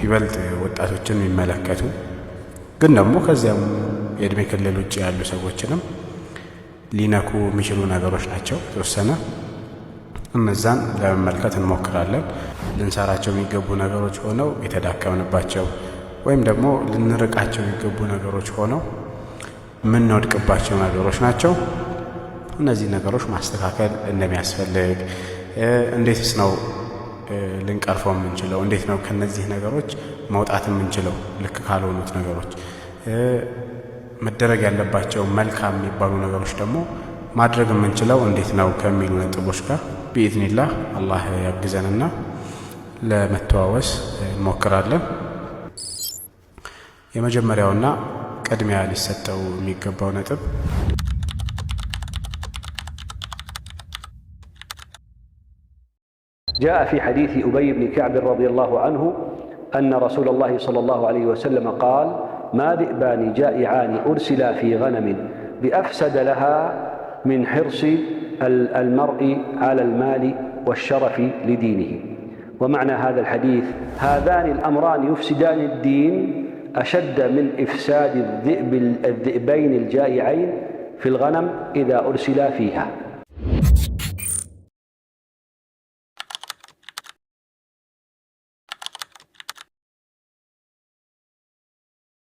ይበልጥ ወጣቶችን የሚመለከቱ ግን ደግሞ ከዚያም የእድሜ ክልል ውጭ ያሉ ሰዎችንም ሊነኩ የሚችሉ ነገሮች ናቸው። ተወሰነ እነዛን ለመመልከት እንሞክራለን። ልንሰራቸው የሚገቡ ነገሮች ሆነው የተዳከምንባቸው ወይም ደግሞ ልንርቃቸው የሚገቡ ነገሮች ሆነው የምንወድቅባቸው ነገሮች ናቸው። እነዚህ ነገሮች ማስተካከል እንደሚያስፈልግ፣ እንዴትስ ነው ልንቀርፈው የምንችለው፣ እንዴት ነው ከነዚህ ነገሮች መውጣት የምንችለው፣ ልክ ካልሆኑት ነገሮች መደረግ ያለባቸው መልካም የሚባሉ ነገሮች ደግሞ ማድረግ የምንችለው እንዴት ነው ከሚሉ ነጥቦች ጋር ቢኢዝኒላህ አላህ ያግዘንና ለመተዋወስ እንሞክራለን። የመጀመሪያውና ቅድሚያ ሊሰጠው የሚገባው ነጥብ جاء في حديث أبي بن كعب رضي الله عنه أن رسول الله صلى الله عليه وسلم قال: ما ذئبان جائعان أرسلا في غنم بأفسد لها من حرص المرء على المال والشرف لدينه. ومعنى هذا الحديث: هذان الأمران يفسدان الدين أشد من إفساد الذئبين الجائعين في الغنم إذا أرسلا فيها.